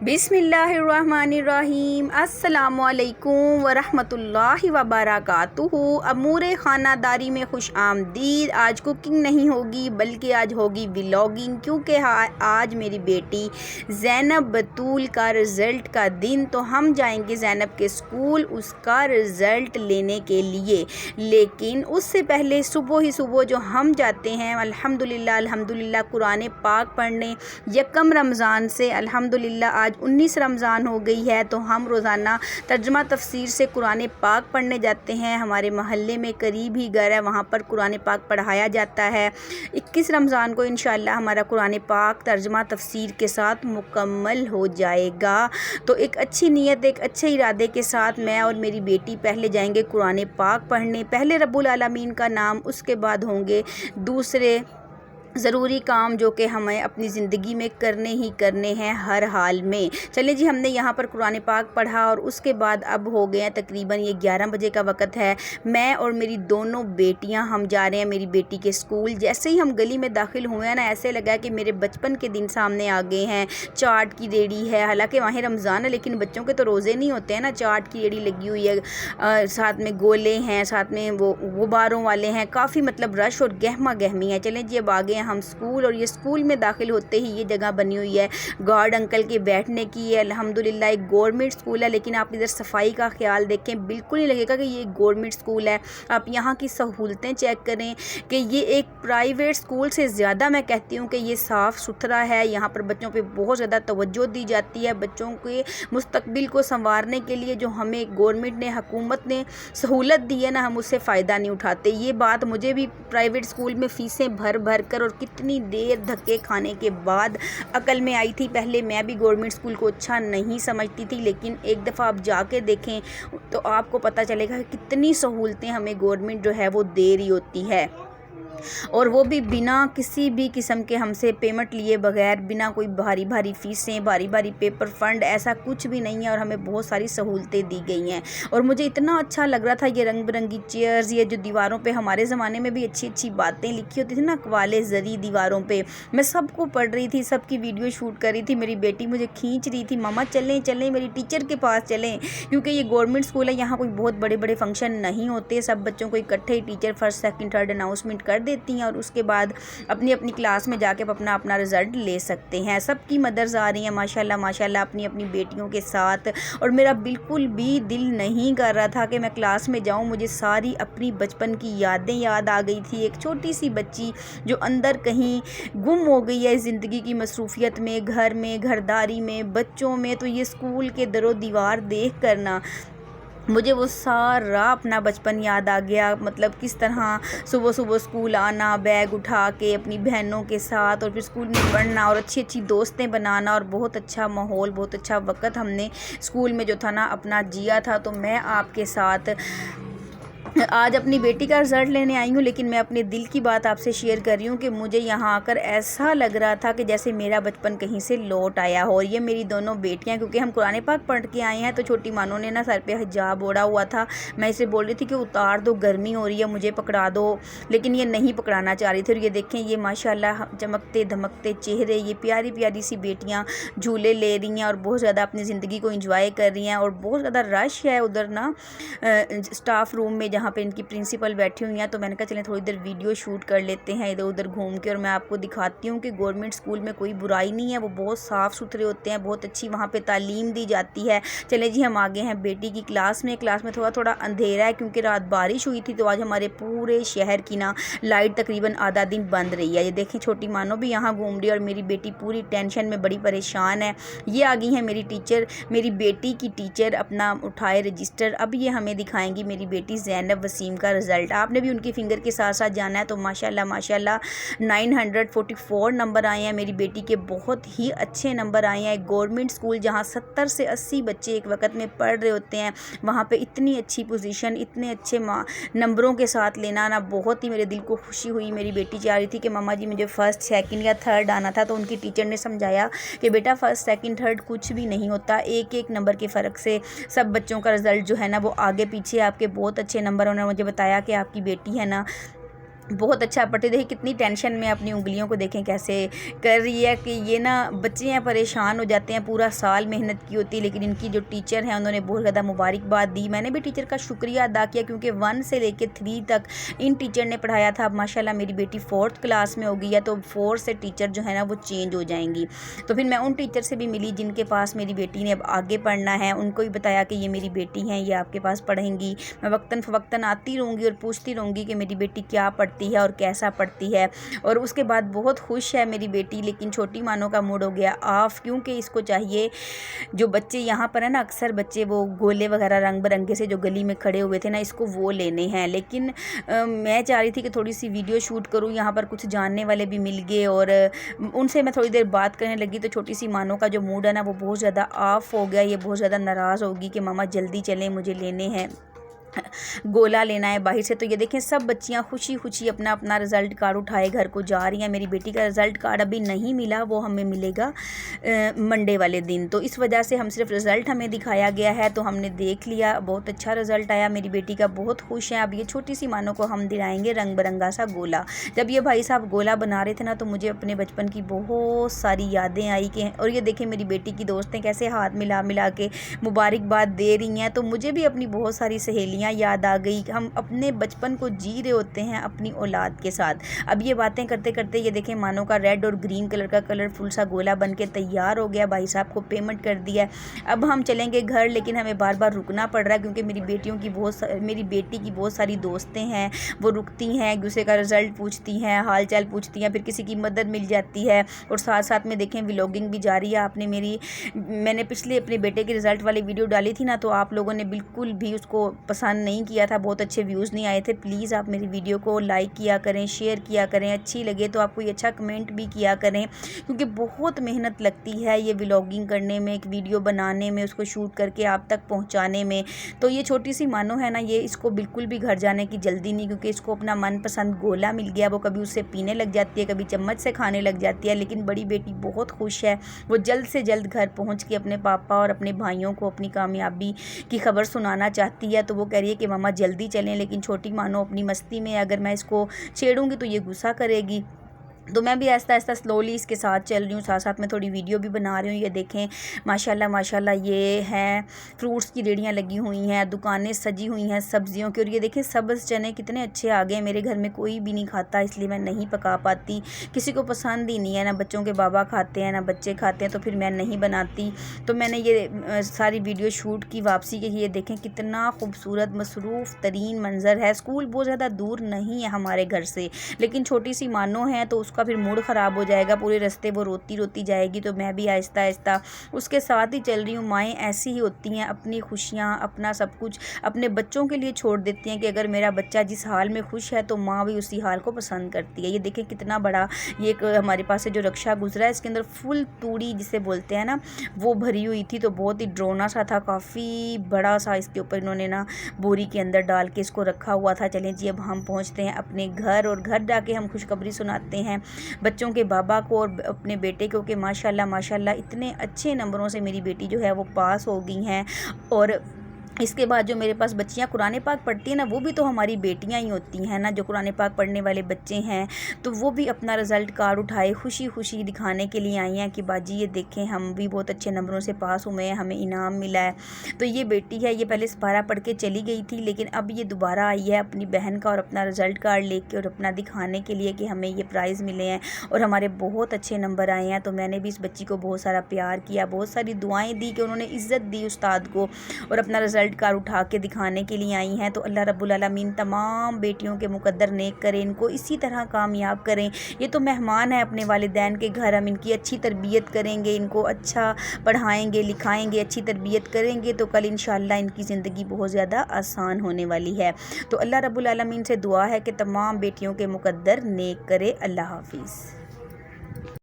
बिस्मिल्लाहिर्रहमानिर्रहीम अस्सलामुअलैकुम वरहमतुल्लाहि वबरकातुहू। अमूर ख़ानादारी में खुश आमदीद। आज कुकिंग नहीं होगी बल्कि आज होगी व्लॉगिंग, क्योंकि आज मेरी बेटी ज़ैनब बतूल का रिज़ल्ट का दिन। तो हम जाएंगे ज़ैनब के स्कूल उसका रिज़ल्ट लेने के लिए, लेकिन उससे पहले सुबह ही सुबह जो हम जाते हैं अल्हम्दुलिल्लाह कुरान पाक पढ़ने। यकम रमज़ान से अल्हम्दुलिल्लाह आज 19 रमज़ान हो गई है, तो हम रोज़ाना तर्जुमा तफसीर से कुरान पाक पढ़ने जाते हैं। हमारे महल्ले में करीब ही घर है, वहाँ पर कुरान पाक पढ़ाया जाता है। 21 रमज़ान को इंशाअल्लाह हमारा कुरान पाक तर्जुमा तफसीर के साथ मुकम्मल हो जाएगा। तो एक अच्छी नीयत, एक अच्छे इरादे के साथ मैं और मेरी बेटी पहले जाएंगे कुरान पाक पढ़ने। पहले रब्बुल आलमीन का नाम, उसके बाद होंगे दूसरे ज़रूरी काम जो कि हमें अपनी ज़िंदगी में करने ही करने हैं हर हाल में। चलिए जी, हमने यहाँ पर कुरान पाक पढ़ा और उसके बाद अब हो गए हैं तकरीबन ये 11 बजे का वक़्त है। मैं और मेरी दोनों बेटियाँ हम जा रहे हैं मेरी बेटी के स्कूल। जैसे ही हम गली में दाखिल हुए हैं ना, ऐसे लगा कि मेरे बचपन के दिन सामने आ गए हैं। चाट की रेडी है, हालांकि वहाँ रमज़ान है लेकिन बच्चों के तो रोज़े नहीं होते हैं ना। चाट की रेडी लगी हुई है, साथ में गोले हैं, साथ में वो गुब्बारों वाले हैं, काफ़ी मतलब रश और गहमा गहमी है। चलें जी, अब आ गए हम स्कूल। और ये स्कूल में दाखिल होते ही ये जगह बनी हुई है गार्ड अंकल के बैठने की। है अल्हम्दुलिल्लाह एक गवर्नमेंट स्कूल है, लेकिन आप इधर सफाई का ख्याल देखें, बिल्कुल नहीं लगेगा कि ये गवर्नमेंट स्कूल है। आप यहाँ की सहूलतें चेक करें कि ये एक प्राइवेट स्कूल से ज़्यादा मैं कहती हूँ कि ये साफ़ सुथरा है। यहाँ पर बच्चों पर बहुत ज़्यादा तवज्जो दी जाती है। बच्चों के मुस्तकबिल को संवारने के लिए जो हमें गवर्नमेंट ने, हुकूमत ने सहूलत दी है ना, हम उससे फ़ायदा नहीं उठाते। ये बात मुझे भी प्राइवेट स्कूल में फ़ीसें भर भर कर और कितनी देर धक्के खाने के बाद अकल में आई थी। पहले मैं भी गवर्नमेंट स्कूल को अच्छा नहीं समझती थी, लेकिन एक दफ़ा आप जाके देखें तो आपको पता चलेगा कि कितनी सहूलतें हमें गवर्नमेंट जो है वो दे रही होती है, और वो भी बिना किसी भी किस्म के हमसे पेमेंट लिए बगैर, बिना कोई भारी भारी फ़ीसें, भारी भारी पेपर फंड, ऐसा कुछ भी नहीं है। और हमें बहुत सारी सहूलतें दी गई हैं। और मुझे इतना अच्छा लग रहा था ये रंग बिरंगी चेयर्स, ये जो दीवारों पे हमारे ज़माने में भी अच्छी अच्छी बातें लिखी होती थी ना, अक़वाले ज़री दीवारों पे, मैं सबको पढ़ रही थी, सबकी वीडियो शूट कर रही थी। मेरी बेटी मुझे खींच रही थी, मामा चलें चलें मेरी टीचर के पास चलें, क्योंकि ये गवर्नमेंट स्कूल है, यहाँ कोई बहुत बड़े बड़े फंक्शन नहीं होते। सब बच्चों को इकट्ठे ही teacher first second third announcement कर देती हैं और उसके बाद अपनी अपनी क्लास में जाके अपना अपना रिज़ल्ट ले सकते हैं। सबकी मदर्स आ रही हैं माशाल्लाह माशाल्लाह अपनी अपनी बेटियों के साथ। और मेरा बिल्कुल भी दिल नहीं कर रहा था कि मैं क्लास में जाऊं। मुझे सारी अपनी बचपन की यादें याद आ गई थी। एक छोटी सी बच्ची जो अंदर कहीं गुम हो गई है ज़िंदगी की मसरूफियत में, घर में, घरदारी में, बच्चों में। तो ये स्कूल के दरो दीवार देख करना मुझे वो सारा अपना बचपन याद आ गया। मतलब किस तरह सुबह सुबह स्कूल आना, बैग उठा के अपनी बहनों के साथ, और फिर स्कूल में पढ़ना और अच्छी अच्छी दोस्तें बनाना, और बहुत अच्छा माहौल, बहुत अच्छा वक्त हमने स्कूल में जो था ना अपना जिया था। तो मैं आपके साथ आज अपनी बेटी का रिज़ल्ट लेने आई हूँ, लेकिन मैं अपने दिल की बात आपसे शेयर कर रही हूँ कि मुझे यहाँ आकर ऐसा लग रहा था कि जैसे मेरा बचपन कहीं से लौट आया हो। और ये मेरी दोनों बेटियाँ, क्योंकि हम कुरान पाक पढ़ के आए हैं, तो छोटी मानो ने ना सर पे हिजाब ओढ़ा हुआ था। मैं इसे बोल रही थी कि उतार दो, गर्मी हो रही है, मुझे पकड़ा दो, लेकिन ये नहीं पकड़ाना चाह रही थी। और ये देखें, ये माशाल्लाह चमकते धमकते चेहरे, ये प्यारी प्यारी सी बेटियाँ झूले ले रही हैं और बहुत ज़्यादा अपनी ज़िंदगी को इंजॉय कर रही हैं। और बहुत ज़्यादा रश है उधर ना स्टाफ रूम में, जहाँ पे इनकी प्रिंसिपल बैठी हुई हैं। तो मैंने कहा चलें थोड़ी देर वीडियो शूट कर लेते हैं इधर उधर घूम के, और मैं आपको दिखाती हूँ कि गवर्नमेंट स्कूल में कोई बुराई नहीं है, वो बहुत साफ़ सुथरे होते हैं, बहुत अच्छी वहाँ पे तालीम दी जाती है। चले जी, हम आगे हैं बेटी की क्लास में। क्लास में थोड़ा थोड़ा अंधेरा है क्योंकि रात बारिश हुई थी, तो आज हमारे पूरे शहर की ना लाइट तकरीबन आधा दिन बंद रही है। ये देखें, छोटी मानो भी यहाँ घूम रही है और मेरी बेटी पूरी टेंशन में, बड़ी परेशान है। ये आ गई है मेरी टीचर, मेरी बेटी की टीचर, अपना उठाए रजिस्टर। अब ये हमें दिखाएंगी मेरी बेटी ज़ैनब वसीम का रिज़ल्ट। आपने भी उनकी फिंगर के साथ साथ जाना है। तो माशाल्लाह माशाल्लाह 944 नंबर आए हैं मेरी बेटी के, बहुत ही अच्छे नंबर आए हैं। गवर्नमेंट स्कूल जहां 70 से 80 बच्चे एक वक्त में पढ़ रहे होते हैं, वहां पे इतनी अच्छी पोजीशन, इतने अच्छे नंबरों के साथ लेना ना, बहुत ही मेरे दिल को खुशी हुई। मेरी बेटी चाह रही थी कि मम्मा जी मुझे फर्स्ट सेकंड या थर्ड आना था, तो उनकी टीचर ने समझाया कि बेटा फर्स्ट सेकंड थर्ड कुछ भी नहीं होता, एक एक नंबर के फ़र्क से सब बच्चों का रिज़ल्ट जो है ना वो आगे पीछे आपके बहुत अच्छे नंबर। उन्होंने मुझे बताया कि आपकी बेटी है ना बहुत अच्छा पढ़ती। देखिए कितनी टेंशन में अपनी उंगलियों को देखें कैसे कर रही है कि ये ना बच्चे हैं परेशान हो जाते हैं, पूरा साल मेहनत की होती है। लेकिन इनकी जो टीचर हैं उन्होंने बहुत ज़्यादा मुबारकबाद दी। मैंने भी टीचर का शुक्रिया अदा किया क्योंकि 1 से लेकर 3 तक इन टीचर ने पढ़ाया था। अब माशाल्लाह मेरी बेटी 4th क्लास में हो गई है, तो 4 से टीचर जो है ना वो चेंज हो जाएंगी। तो फिर मैं उन टीचर से भी मिली जिनके पास मेरी बेटी ने अब आगे पढ़ना है। उनको भी बताया कि ये मेरी बेटी हैं, ये आपके पास पढ़ेंगी। मैं वक्तन फ़वक्तन आती रहूँगी और पूछती रहूँगी कि मेरी बेटी क्या पढ़ती है और कैसा पढ़ती है। और उसके बाद बहुत खुश है मेरी बेटी। लेकिन छोटी मानो का मूड हो गया ऑफ, क्योंकि इसको चाहिए जो बच्चे यहाँ पर है ना, अक्सर बच्चे वो गोले वगैरह रंग बिरंगे से जो गली में खड़े हुए थे ना, इसको वो लेने हैं। लेकिन मैं चाह रही थी कि थोड़ी सी वीडियो शूट करूँ। यहाँ पर कुछ जानने वाले भी मिल गए और उनसे मैं थोड़ी देर बात करने लगी तो छोटी सी मानो का जो मूड है ना वो बहुत ज़्यादा ऑफ हो गया। ये बहुत ज़्यादा नाराज़ होगी कि मामा जल्दी चलें, मुझे लेने हैं, गोला लेना है बाहर से। तो ये देखें सब बच्चियां खुशी खुशी अपना अपना रिज़ल्ट कार्ड उठाए घर को जा रही हैं। मेरी बेटी का रिज़ल्ट कार्ड अभी नहीं मिला, वो हमें मिलेगा मंडे वाले दिन। तो इस वजह से हम सिर्फ रिज़ल्ट हमें दिखाया गया है, तो हमने देख लिया, बहुत अच्छा रिज़ल्ट आया मेरी बेटी का, बहुत खुश हैं। अब ये छोटी सी मानो को हम दिलाएंगे रंग बिरंगा सा गोला। जब ये भाई साहब गोला बना रहे थे ना तो मुझे अपने बचपन की बहुत सारी यादें आई कि, और ये देखें मेरी बेटी की दोस्तें कैसे हाथ मिला मिला के मुबारकबाद दे रही हैं। तो मुझे भी अपनी बहुत सारी सहेलियाँ याद आ गई। हम अपने बचपन को जी रहे होते हैं अपनी औलाद के साथ। अब ये बातें करते करते ये देखें मानो का रेड और ग्रीन कलर का कलरफुल सा गोला बन के तैयार हो गया। भाई साहब को पेमेंट कर दिया है। अब हम चलेंगे घर, लेकिन हमें बार बार रुकना पड़ रहा है क्योंकि मेरी बेटी की बहुत सारी दोस्तें हैं, वो रुकती हैं, एक दूसरे का रिज़ल्ट पूछती हैं, हाल चाल पूछती हैं, फिर किसी की मदद मिल जाती है। और साथ साथ में देखें व्लॉगिंग भी जारी है। मैंने पिछले अपने बेटे के रिज़ल्ट वाली वीडियो डाली थी ना, तो आप लोगों ने बिल्कुल भी उसको पसंद नहीं किया था, बहुत अच्छे व्यूज़ नहीं आए थे। प्लीज़ आप मेरी वीडियो को लाइक किया करें, शेयर किया करें, अच्छी लगे तो आप कोई अच्छा कमेंट भी किया करें, क्योंकि बहुत मेहनत लगती है ये व्लॉगिंग करने में, एक वीडियो बनाने में, उसको शूट करके आप तक पहुंचाने में। तो ये छोटी सी मानो है ना, ये इसको बिल्कुल भी घर जाने की जल्दी नहीं, क्योंकि इसको अपना मनपसंद गोला मिल गया। वो कभी उससे पीने लग जाती है, कभी चम्मच से खाने लग जाती है। लेकिन बड़ी बेटी बहुत खुश है, वो जल्द से जल्द घर पहुँच के अपने पापा और अपने भाइयों को अपनी कामयाबी की खबर सुनाना चाहती है। तो वो कह रही है कि मामा जल्दी चलें। लेकिन छोटी मानो अपनी मस्ती में, अगर मैं इसको छेड़ूंगी तो ये गुस्सा करेगी। तो मैं भी आहिस्ता आहिस्ता स्लोली इसके साथ चल रही हूँ, साथ साथ में थोड़ी वीडियो भी बना रही हूँ। ये देखें माशाल्लाह माशाल्लाह, ये हैं फ्रूट्स की रेहड़ियाँ लगी हुई हैं, दुकानें सजी हुई हैं सब्जियों की। और ये देखें सब्ज़ चने कितने अच्छे आ गए। मेरे घर में कोई भी नहीं खाता, इसलिए मैं नहीं पका पाती, किसी को पसंद ही नहीं है, ना बच्चों के बाबा खाते हैं ना बच्चे खाते हैं, तो फिर मैं नहीं बनाती। तो मैंने ये सारी वीडियो शूट की वापसी के। ये देखें कितना खूबसूरत मसरूफ़ तरीन मंज़र है। स्कूल बहुत ज़्यादा दूर नहीं है हमारे घर से, लेकिन छोटी सी मानो है तो उसका फिर मूड ख़राब हो जाएगा, पूरे रास्ते वो रोती रोती जाएगी। तो मैं भी आहिस्ता आहिस्ता उसके साथ ही चल रही हूँ। माएँ ऐसी ही होती हैं, अपनी खुशियाँ अपना सब कुछ अपने बच्चों के लिए छोड़ देती हैं कि अगर मेरा बच्चा जिस हाल में खुश है तो माँ भी उसी हाल को पसंद करती है। ये देखें कितना बड़ा, ये एक हमारे पास से जो रक्षा गुजरा है, इसके अंदर फुल तूड़ी जिसे बोलते हैं ना, वो भरी हुई थी। तो बहुत ही ड्रोना सा था, काफ़ी बड़ा सा इसके ऊपर इन्होंने ना बोरी के अंदर डाल के इसको रखा हुआ था। चलें जी, अब हम पहुँचते हैं अपने घर, और घर जाके हम खुशखबरी सुनाते हैं बच्चों के बाबा को और अपने बेटे को कि माशाल्लाह माशाल्लाह इतने अच्छे नंबरों से मेरी बेटी जो है वो पास हो गई हैं। और इसके बाद जो मेरे पास बच्चियाँ कुरान पाक पढ़ती हैं ना, वो भी तो हमारी बेटियां ही होती हैं ना। जो कुरान पाक पढ़ने वाले बच्चे हैं तो वो भी अपना रिज़ल्ट कार्ड उठाए खुशी खुशी दिखाने के लिए आई हैं कि बाजी ये देखें हम भी बहुत अच्छे नंबरों से पास हुए हैं, हमें इनाम मिला है। तो ये बेटी है, ये पहले सपारा पढ़ के चली गई थी, लेकिन अब ये दोबारा आई है अपनी बहन का और अपना रिज़ल्ट कार्ड लेके और अपना दिखाने के लिए कि हमें ये प्राइज़ मिले हैं और हमारे बहुत अच्छे नंबर आए हैं। तो मैंने भी इस बच्ची को बहुत सारा प्यार किया, बहुत सारी दुआएँ दी कि उन्होंने इज़्ज़त दी उस्ताद को, और अपना रिज़ल्ट कार्ड उठा के दिखाने के लिए आई हैं। तो अल्लाह रब्बुल आलमीन तमाम बेटियों के मुकद्दर नेक करें, इनको इसी तरह कामयाब करें। ये तो मेहमान है अपने वालिदैन के घर, हम इनकी अच्छी तरबियत करेंगे, इनको अच्छा पढ़ाएंगे लिखाएंगे, अच्छी तरबियत करेंगे तो कल इंशाअल्लाह इनकी ज़िंदगी बहुत ज़्यादा आसान होने वाली है। तो अल्लाह रब्बुल आलमीन से दुआ है कि तमाम बेटियों के मुकद्दर नेक करे। अल्लाह हाफिज़।